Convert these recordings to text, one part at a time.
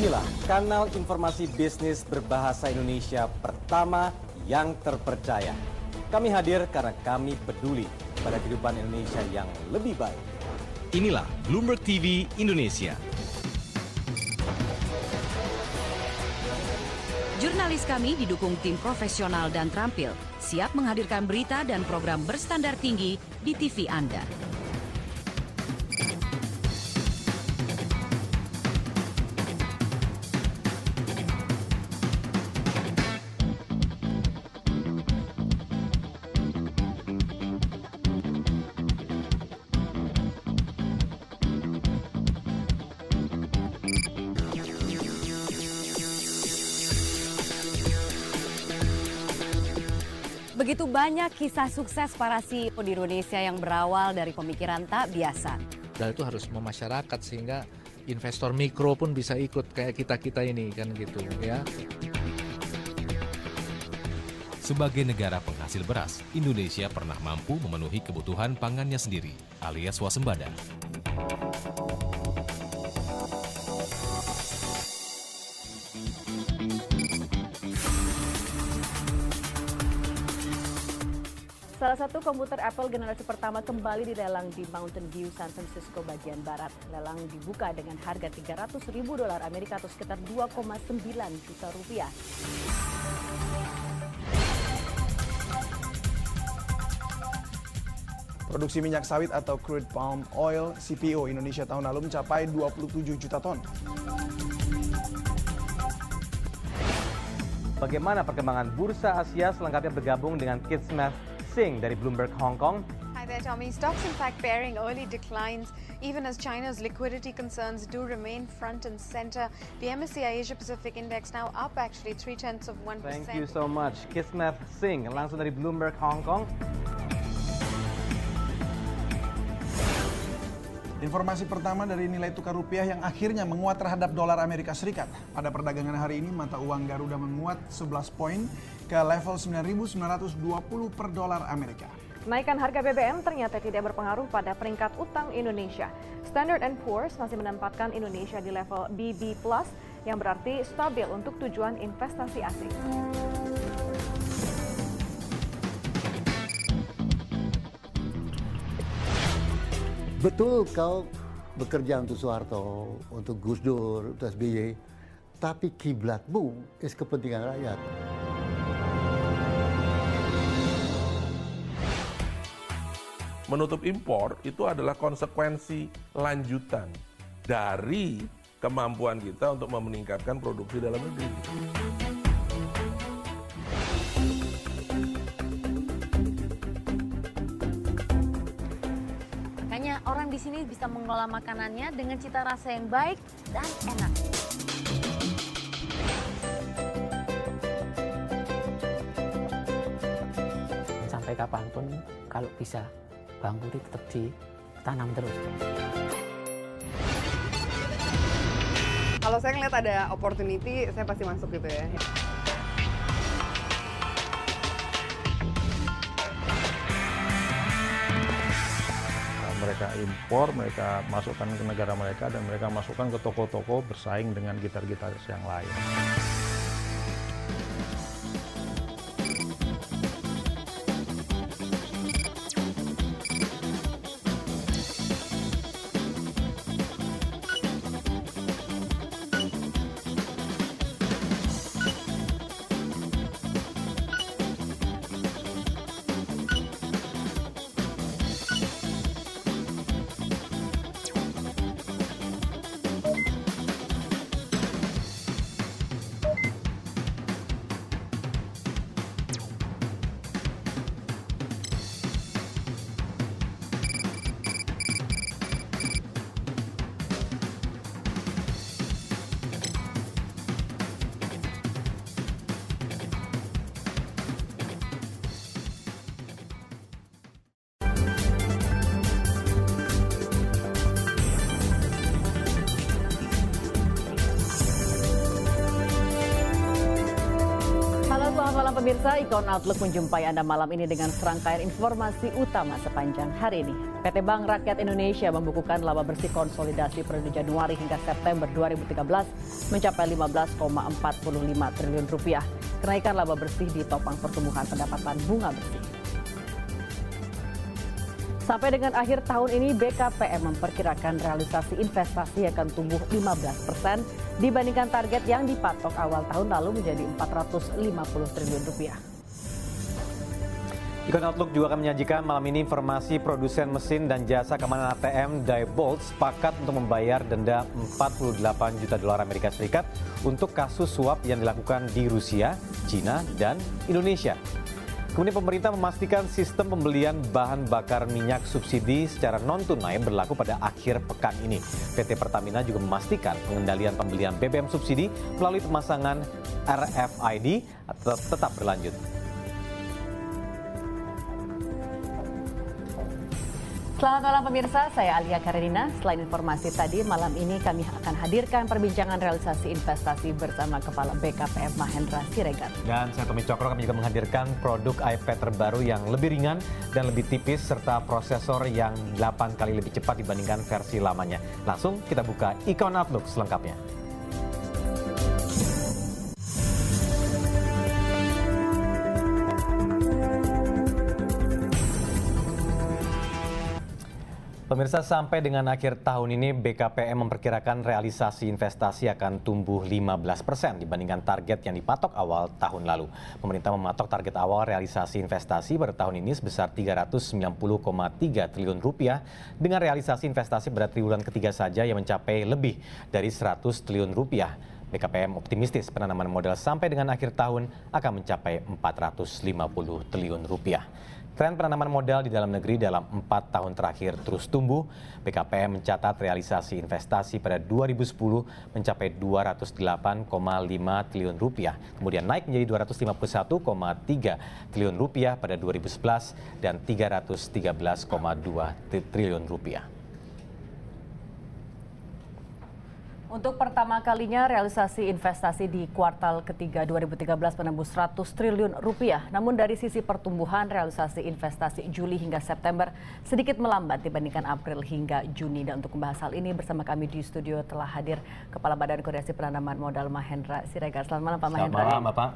Inilah kanal informasi bisnis berbahasa Indonesia pertama yang terpercaya. Kami hadir karena kami peduli pada kehidupan Indonesia yang lebih baik. Inilah Bloomberg TV Indonesia. Jurnalis kami didukung tim profesional dan terampil, siap menghadirkan berita dan program berstandar tinggi di TV Anda. Begitu banyak kisah sukses para CEO di Indonesia yang berawal dari pemikiran tak biasa. Dan itu harus memasyarakat sehingga investor mikro pun bisa ikut kayak kita-kita ini kan gitu ya. Sebagai negara penghasil beras, Indonesia pernah mampu memenuhi kebutuhan pangannya sendiri, alias swasembada. Salah satu komputer Apple generasi pertama kembali dilelang di Mountain View, San Francisco bagian barat. Lelang dibuka dengan harga $300.000 Amerika atau sekitar 2,9 juta rupiah. Produksi minyak sawit atau crude palm oil CPO Indonesia tahun lalu mencapai 27 juta ton. Bagaimana perkembangan bursa Asia selengkapnya bergabung dengan Kismet Singh dari Bloomberg Hong Kong. Hi there, Tommy. Stocks in fact bearing early declines even as China's liquidity concerns do remain front and center. The MSCI Asia Pacific Index now up actually 0.3%. Thank you so much. Kismet Singh langsung dari Bloomberg Hong Kong. Informasi pertama dari nilai tukar rupiah yang akhirnya menguat terhadap dolar Amerika Serikat. Pada perdagangan hari ini, mata uang Garuda menguat 11 poin ke level 9.920 per dolar Amerika. Kenaikan harga BBM ternyata tidak berpengaruh pada peringkat utang Indonesia. Standard & Poor's masih menempatkan Indonesia di level BB+, yang berarti stabil untuk tujuan investasi asing. Betul kau bekerja untuk Soeharto, untuk Gus Dur, untuk SBY, tapi kiblatmu is kepentingan rakyat. Menutup impor itu adalah konsekuensi lanjutan dari kemampuan kita untuk meningkatkan produksi dalam negeri. Makanya orang di sini bisa mengelola makanannya dengan cita rasa yang baik dan enak. Sampai kapanpun kalau bisa bawang putih tetap ditanam terus. Kalau saya ngeliat ada opportunity, saya pasti masuk gitu ya. Mereka impor, mereka masukkan ke negara mereka, dan mereka masukkan ke toko-toko bersaing dengan gitar-gitaris yang lain. Pemirsa, Icon Outlook menjumpai Anda malam ini dengan serangkaian informasi utama sepanjang hari ini. PT Bank Rakyat Indonesia membukukan laba bersih konsolidasi periode Januari hingga September 2013 mencapai 15,45 triliun rupiah. Kenaikan laba bersih ditopang pertumbuhan pendapatan bunga bersih. Sampai dengan akhir tahun ini, BKPM memperkirakan realisasi investasi akan tumbuh 15% dibandingkan target yang dipatok awal tahun lalu menjadi 450 triliun rupiah. Icon Outlook juga akan menyajikan malam ini informasi produsen mesin dan jasa keamanan ATM Diebold sepakat untuk membayar denda 48 juta dolar Amerika Serikat untuk kasus suap yang dilakukan di Rusia, Cina, dan Indonesia. Kemudian pemerintah memastikan sistem pembelian bahan bakar minyak subsidi secara non-tunai berlaku pada akhir pekan ini. PT Pertamina juga memastikan pengendalian pembelian BBM subsidi melalui pemasangan RFID tetap berlanjut. Selamat malam pemirsa, saya Alia Karenina. Selain informasi tadi, malam ini kami akan hadirkan perbincangan realisasi investasi bersama Kepala BKPM Mahendra Siregar. Dan saya Tommy Cokro, kami juga menghadirkan produk iPad terbaru yang lebih ringan dan lebih tipis serta prosesor yang 8 kali lebih cepat dibandingkan versi lamanya. Langsung kita buka Icon Outlook selengkapnya. Pemirsa, sampai dengan akhir tahun ini BKPM memperkirakan realisasi investasi akan tumbuh 15% dibandingkan target yang dipatok awal tahun lalu. Pemerintah mematok target awal realisasi investasi pada tahun ini sebesar 390,3 triliun rupiah dengan realisasi investasi pada triwulan ketiga saja yang mencapai lebih dari 100 triliun rupiah. BKPM optimistis penanaman modal sampai dengan akhir tahun akan mencapai 450 triliun rupiah. Tren penanaman modal di dalam negeri dalam 4 tahun terakhir terus tumbuh. BKPM mencatat realisasi investasi pada 2010 mencapai 208,5 triliun rupiah. Kemudian naik menjadi 251,3 triliun rupiah pada 2011 dan 313,2 triliun rupiah. Untuk pertama kalinya, realisasi investasi di kuartal ketiga 2013 menembus 100 triliun rupiah. Namun dari sisi pertumbuhan, realisasi investasi Juli hingga September sedikit melambat dibandingkan April hingga Juni. Dan untuk membahas hal ini bersama kami di studio telah hadir Kepala Badan Koordinasi Penanaman Modal Mahendra Siregar. Selamat malam Pak Mahendra. Selamat malam Bapak.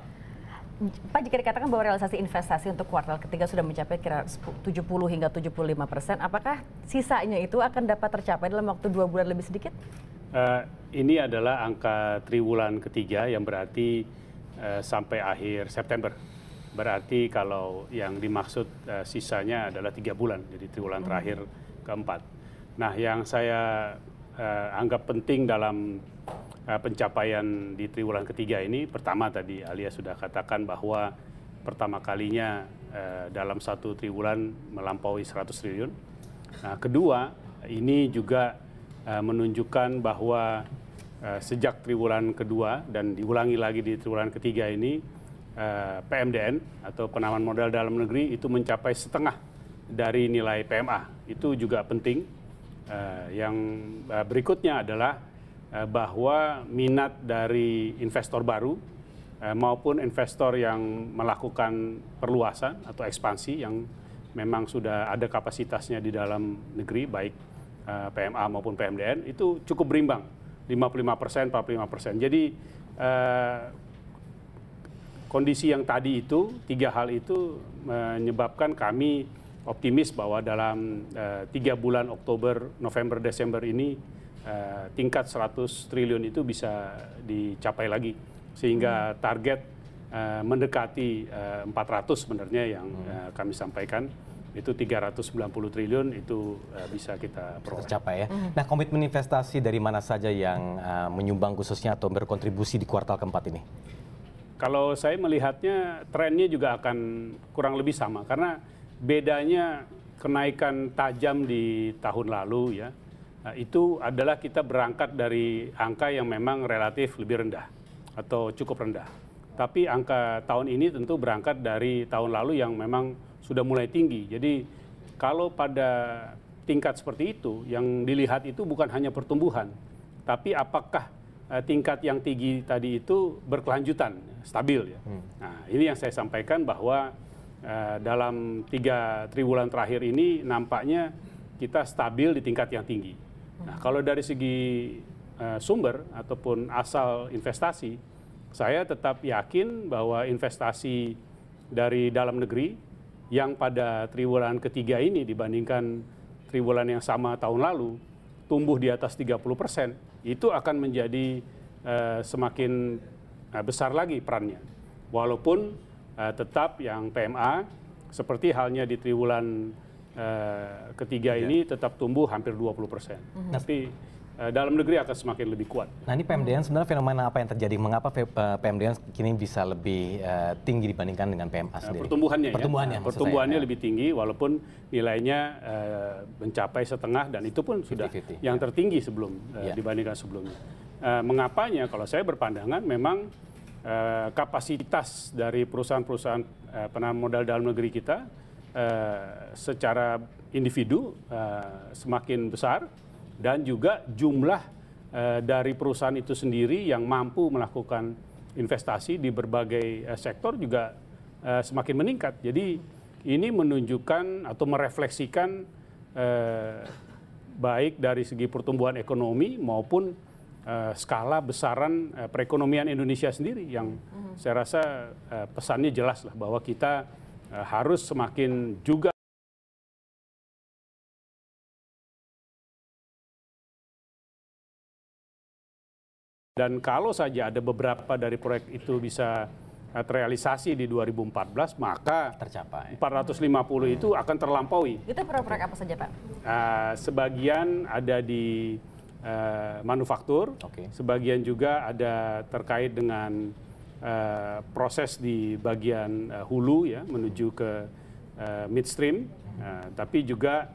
Pak, jika dikatakan bahwa realisasi investasi untuk kuartal ketiga sudah mencapai kira 70 hingga 75%, apakah sisanya itu akan dapat tercapai dalam waktu 2 bulan lebih sedikit? Ini adalah angka triwulan ketiga yang berarti sampai akhir September. Berarti kalau yang dimaksud sisanya adalah 3 bulan, jadi triwulan terakhir keempat. Nah, yang saya anggap penting dalam pencapaian di triwulan ketiga ini, pertama tadi Alia sudah katakan bahwa pertama kalinya dalam satu triwulan melampaui 100 triliun. Nah, kedua, ini juga menunjukkan bahwa sejak triwulan kedua dan diulangi lagi di triwulan ketiga ini, PMDN atau penanaman modal dalam negeri itu mencapai setengah dari nilai PMA. Itu juga penting. Yang berikutnya adalah bahwa minat dari investor baru maupun investor yang melakukan perluasan atau ekspansi yang memang sudah ada kapasitasnya di dalam negeri, baik PMA maupun PMDN, itu cukup berimbang, 55%, 45%. Jadi kondisi yang tadi itu, 3 hal itu menyebabkan kami optimis bahwa dalam 3 bulan Oktober, November, Desember ini tingkat 100 triliun itu bisa dicapai lagi. Sehingga target mendekati 400 sebenarnya yang kami sampaikan. Itu 390 triliun itu bisa kita peroleh. Tercapai ya. Nah, komitmen investasi dari mana saja yang menyumbang khususnya atau berkontribusi di kuartal keempat ini? Kalau saya melihatnya trennya juga akan kurang lebih sama karena bedanya kenaikan tajam di tahun lalu ya. Itu adalah kita berangkat dari angka yang memang relatif lebih rendah atau cukup rendah. Tapi angka tahun ini tentu berangkat dari tahun lalu yang memang sudah mulai tinggi. Jadi kalau pada tingkat seperti itu, yang dilihat itu bukan hanya pertumbuhan, tapi apakah tingkat yang tinggi tadi itu berkelanjutan, stabil ya. Nah, ini yang saya sampaikan bahwa dalam 3 triwulan terakhir ini nampaknya kita stabil di tingkat yang tinggi. Nah, kalau dari segi sumber ataupun asal investasi, saya tetap yakin bahwa investasi dari dalam negeri yang pada triwulan ketiga ini dibandingkan triwulan yang sama tahun lalu tumbuh di atas 30%, itu akan menjadi semakin besar lagi perannya. Walaupun tetap yang PMA seperti halnya di triwulan ketiga ini tetap tumbuh hampir 20%. Tapi dalam negeri akan semakin lebih kuat. Nah, ini PMDN sebenarnya fenomena apa yang terjadi? Mengapa PMDN kini bisa lebih tinggi dibandingkan dengan PMA sendiri? Pertumbuhannya lebih tinggi walaupun nilainya mencapai setengah dan itu pun sudah 50-50. yang tertinggi sebelum dibandingkan sebelumnya. Mengapanya? Kalau saya berpandangan memang kapasitas dari perusahaan-perusahaan penanaman modal dalam negeri kita secara individu semakin besar. Dan juga jumlah dari perusahaan itu sendiri yang mampu melakukan investasi di berbagai sektor juga semakin meningkat. Jadi ini menunjukkan atau merefleksikan baik dari segi pertumbuhan ekonomi maupun skala besaran perekonomian Indonesia sendiri yang saya rasa pesannya jelas lah bahwa kita harus semakin juga dan kalau saja ada beberapa dari proyek itu bisa terrealisasi di 2014, maka tercapai 450 itu akan terlampaui. Itu proyek-proyek apa saja, Pak? Sebagian ada di manufaktur, sebagian juga ada terkait dengan proses di bagian hulu ya menuju ke midstream, tapi juga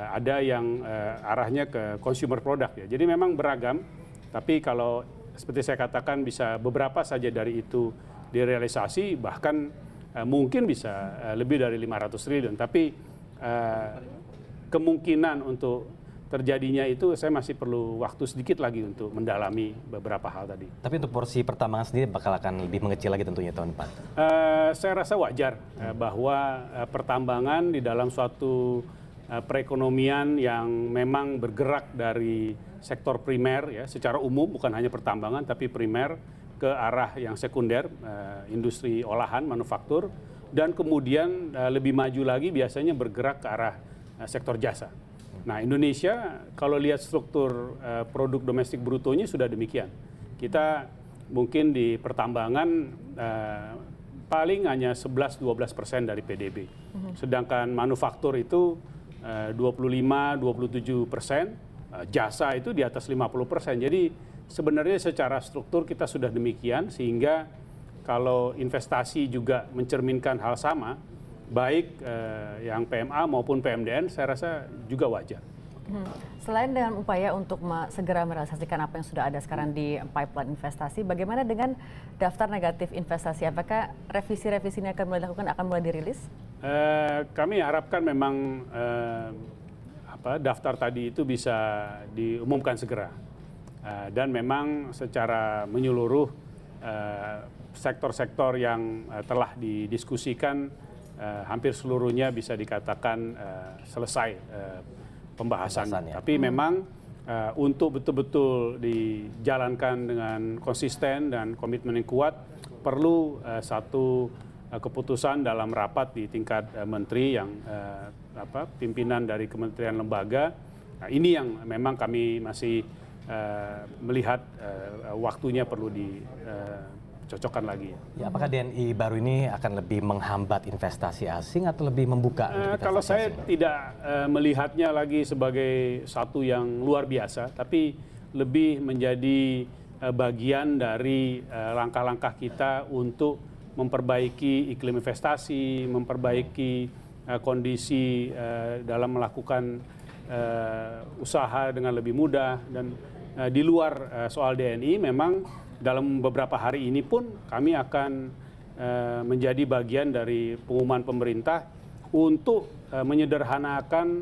ada yang arahnya ke consumer product ya. Jadi memang beragam. Tapi kalau seperti saya katakan bisa beberapa saja dari itu direalisasi, bahkan mungkin bisa lebih dari 500 triliun. Tapi kemungkinan untuk terjadinya itu saya masih perlu waktu sedikit lagi untuk mendalami beberapa hal tadi. Tapi untuk porsi pertambangan sendiri bakal akan lebih mengecil lagi tentunya tahun depan? Saya rasa wajar bahwa pertambangan di dalam suatu perekonomian yang memang bergerak dari sektor primer ya secara umum, bukan hanya pertambangan tapi primer ke arah yang sekunder, industri olahan, manufaktur, dan kemudian lebih maju lagi biasanya bergerak ke arah sektor jasa. Nah, Indonesia kalau lihat struktur produk domestik brutonya sudah demikian. Kita mungkin di pertambangan paling hanya 11-12% dari PDB. Sedangkan manufaktur itu 25-27%, jasa itu di atas 50%. Jadi sebenarnya secara struktur kita sudah demikian, sehingga kalau investasi juga mencerminkan hal sama, baik yang PMA maupun PMDN, saya rasa juga wajar. Selain dengan upaya untuk segera merealisasikan apa yang sudah ada sekarang di pipeline investasi, bagaimana dengan daftar negatif investasi? Apakah revisi-revisi ini akan mulai dilakukan, akan mulai dirilis? Kami harapkan memang daftar tadi itu bisa diumumkan segera. Dan memang secara menyeluruh sektor-sektor yang telah didiskusikan hampir seluruhnya bisa dikatakan selesai pembahasannya. Tapi memang untuk betul-betul dijalankan dengan konsisten dan komitmen yang kuat perlu satu keputusan dalam rapat di tingkat menteri yang pimpinan dari kementerian lembaga. Nah, ini yang memang kami masih melihat waktunya perlu dicocokkan lagi. Ya, apakah DNI baru ini akan lebih menghambat investasi asing atau lebih membuka? Kalau saya tidak melihatnya lagi sebagai satu yang luar biasa, tapi lebih menjadi bagian dari langkah-langkah kita untuk memperbaiki iklim investasi, memperbaiki kondisi dalam melakukan usaha dengan lebih mudah. Dan di luar soal DNI, memang dalam beberapa hari ini pun kami akan menjadi bagian dari pengumuman pemerintah untuk menyederhanakan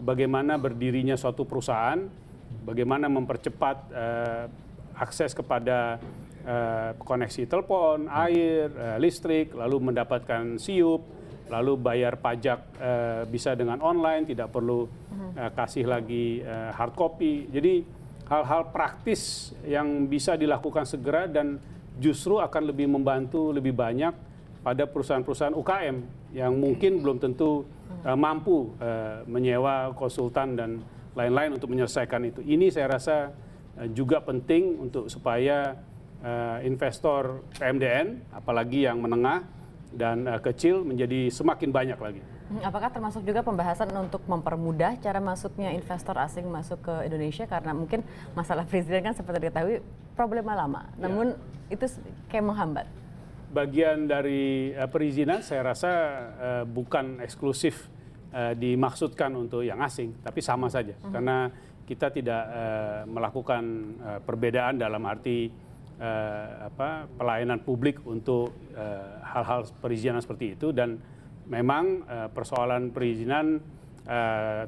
bagaimana berdirinya suatu perusahaan, bagaimana mempercepat akses kepada koneksi telepon, air, listrik, lalu mendapatkan siup, lalu bayar pajak bisa dengan online, tidak perlu kasih lagi hard copy. Jadi hal-hal praktis yang bisa dilakukan segera dan justru akan lebih membantu lebih banyak pada perusahaan-perusahaan UKM yang mungkin belum tentu mampu menyewa konsultan dan lain-lain untuk menyelesaikan itu. Ini saya rasa juga penting untuk supaya investor PMDN, apalagi yang menengah dan kecil, menjadi semakin banyak lagi. Apakah termasuk juga pembahasan untuk mempermudah cara masuknya investor asing masuk ke Indonesia? Karena mungkin masalah perizinan kan seperti diketahui problema lama, namun itu kayak menghambat. Bagian dari perizinan saya rasa bukan eksklusif dimaksudkan untuk yang asing, tapi sama saja. Karena kita tidak melakukan perbedaan dalam arti pelayanan publik untuk hal-hal perizinan seperti itu, dan memang persoalan perizinan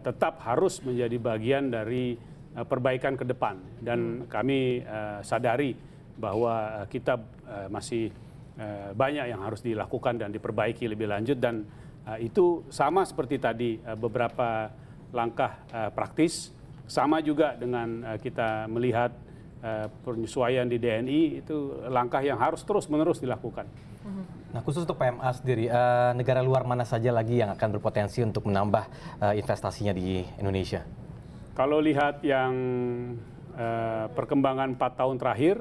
tetap harus menjadi bagian dari perbaikan ke depan, dan kami sadari bahwa kita masih banyak yang harus dilakukan dan diperbaiki lebih lanjut, dan itu sama seperti tadi beberapa langkah praktis, sama juga dengan kita melihat penyesuaian di DNI, itu langkah yang harus terus-menerus dilakukan. Nah, khusus untuk PMA sendiri, negara luar mana saja lagi yang akan berpotensi untuk menambah investasinya di Indonesia? Kalau lihat yang perkembangan 4 tahun terakhir,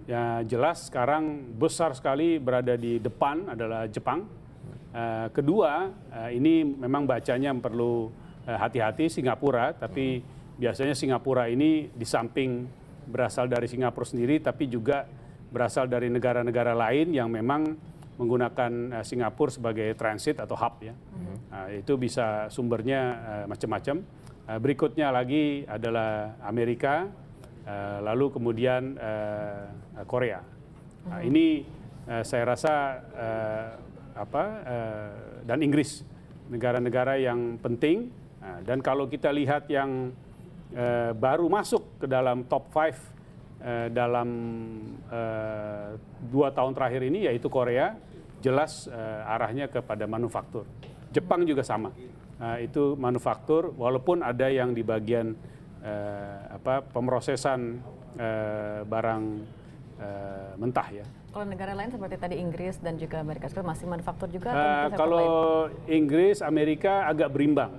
ya jelas sekarang besar sekali berada di depan adalah Jepang. Kedua, ini memang bacanya perlu hati-hati, Singapura, tapi biasanya Singapura ini di samping berasal dari Singapura sendiri, tapi juga berasal dari negara-negara lain yang memang menggunakan Singapura sebagai transit atau hub ya. Itu bisa sumbernya macam-macam. Berikutnya lagi adalah Amerika, lalu kemudian Korea. Ini saya rasa dan Inggris, negara-negara yang penting. Dan kalau kita lihat yang baru masuk ke dalam top 5 dalam 2 tahun terakhir ini, yaitu Korea, jelas arahnya kepada manufaktur. Jepang juga sama, itu manufaktur, walaupun ada yang di bagian pemrosesan barang mentah ya. Kalau negara lain seperti tadi Inggris dan juga Amerika Serikat masih manufaktur juga? Kalau Inggris, Amerika agak berimbang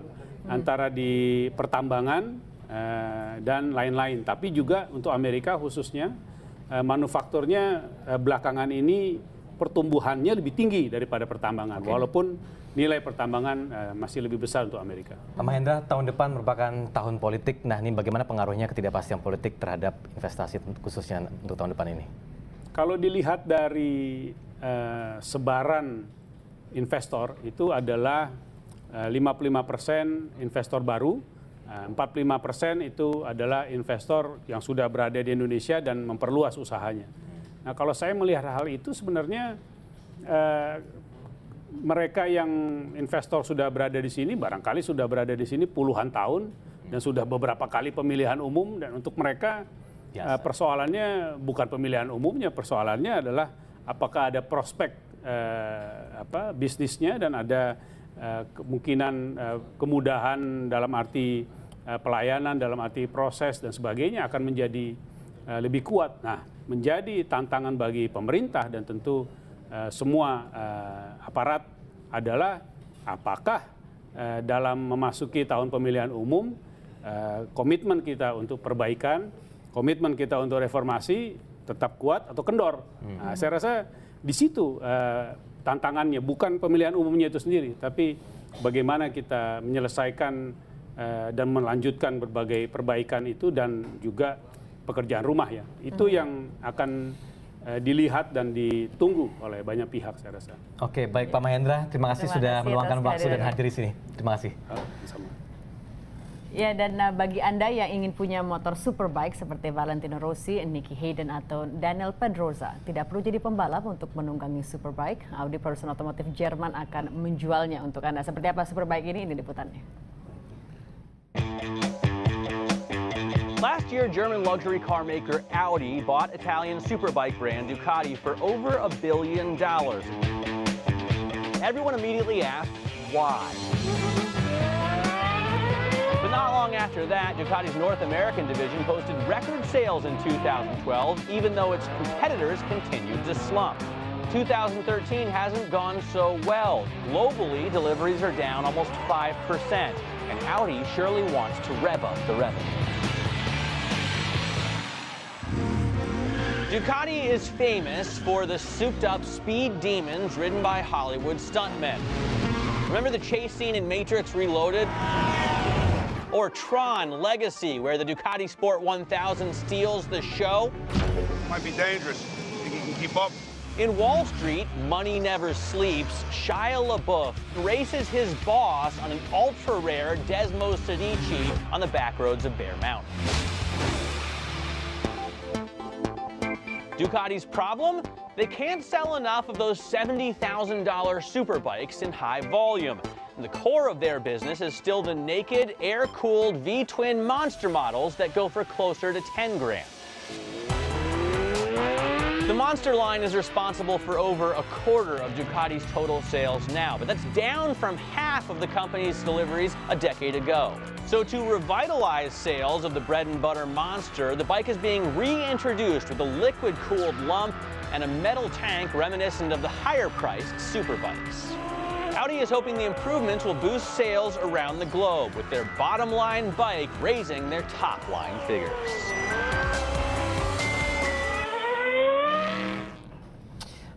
antara di pertambangan dan lain-lain. Tapi juga untuk Amerika khususnya manufakturnya belakangan ini pertumbuhannya lebih tinggi daripada pertambangan. Walaupun nilai pertambangan masih lebih besar untuk Amerika. Pak Mahendra, tahun depan merupakan tahun politik. Nah, ini bagaimana pengaruhnya ketidakpastian politik terhadap investasi khususnya untuk tahun depan ini? Kalau dilihat dari sebaran investor, itu adalah 55% investor baru, 45% itu adalah investor yang sudah berada di Indonesia dan memperluas usahanya. Nah, kalau saya melihat hal itu sebenarnya mereka yang investor sudah berada di sini, barangkali sudah berada di sini puluhan tahun dan sudah beberapa kali pemilihan umum, dan untuk mereka persoalannya bukan pemilihan umumnya, persoalannya adalah apakah ada prospek bisnisnya dan ada kemungkinan kemudahan dalam arti pelayanan, dalam arti proses dan sebagainya akan menjadi lebih kuat. Nah, menjadi tantangan bagi pemerintah dan tentu semua aparat adalah apakah dalam memasuki tahun pemilihan umum komitmen kita untuk perbaikan, komitmen kita untuk reformasi tetap kuat atau kendor. Nah, saya rasa di situ tantangannya, bukan pemilihan umumnya itu sendiri, tapi bagaimana kita menyelesaikan dan melanjutkan berbagai perbaikan itu dan juga pekerjaan rumah ya. Itu yang akan dilihat dan ditunggu oleh banyak pihak, saya rasa. Oke, baik Pak Mahendra, terima kasih sudah meluangkan waktu dan hadir di sini. Terima kasih. Sama. Ya, dan bagi Anda yang ingin punya motor superbike seperti Valentino Rossi, Nicky Hayden atau Daniel Pedrosa, tidak perlu jadi pembalap untuk menunggangi superbike. Audi perusahaan otomotif Jerman akan menjualnya untuk Anda. Seperti apa superbike ini liputannya. Last year, German luxury car maker Audi bought Italian superbike brand Ducati for over $1 billion. Everyone immediately asked, why? But not long after that, Ducati's North American division posted record sales in 2012, even though its competitors continued to slump. 2013 hasn't gone so well. Globally, deliveries are down almost 5%, and Audi surely wants to rev up the revenue. Ducati is famous for the souped-up speed demons ridden by Hollywood stuntmen. Remember the chase scene in Matrix Reloaded? Or Tron Legacy, where the Ducati Sport 1000 steals the show? Might be dangerous. Think you can keep up? In Wall Street, Money Never Sleeps, Shia LaBeouf races his boss on an ultra-rare Desmo Sedici on the back roads of Bear Mountain. Ducati's problem? They can't sell enough of those $70,000 superbikes in high volume. And the core of their business is still the naked, air-cooled V-twin monster models that go for closer to 10 grand. The Monster line is responsible for over a quarter of Ducati's total sales now, but that's down from half of the company's deliveries a decade ago. So to revitalize sales of the bread and butter Monster, the bike is being reintroduced with a liquid-cooled lump and a metal tank reminiscent of the higher-priced superbikes. Audi is hoping the improvements will boost sales around the globe, with their bottom-line bike raising their top-line figures.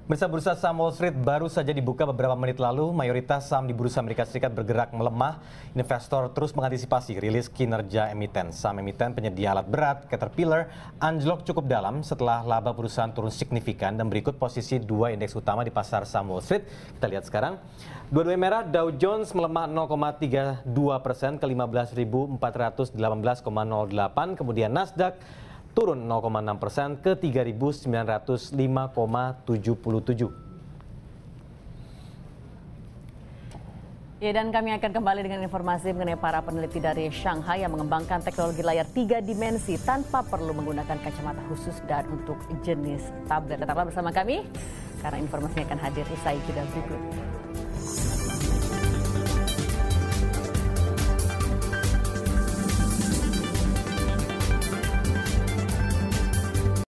Bursa saham Wall Street baru saja dibuka beberapa menit lalu. Mayoritas saham di Bursa Amerika Serikat bergerak melemah. Investor terus mengantisipasi rilis kinerja emiten. Saham emiten penyedia alat berat, Caterpillar, anjlok cukup dalam setelah laba perusahaan turun signifikan. Dan berikut posisi dua indeks utama di pasar saham Wall Street. Kita lihat sekarang. Dua-duanya merah, Dow Jones melemah 0,32% ke 15.418,08. Kemudian Nasdaq turun 0,6% ke 3.905,77. Ya, dan kami akan kembali dengan informasi mengenai para peneliti dari Shanghai yang mengembangkan teknologi layar 3 dimensi tanpa perlu menggunakan kacamata khusus dan untuk jenis tablet. Tetaplah bersama kami karena informasinya akan hadir usai jeda berikut.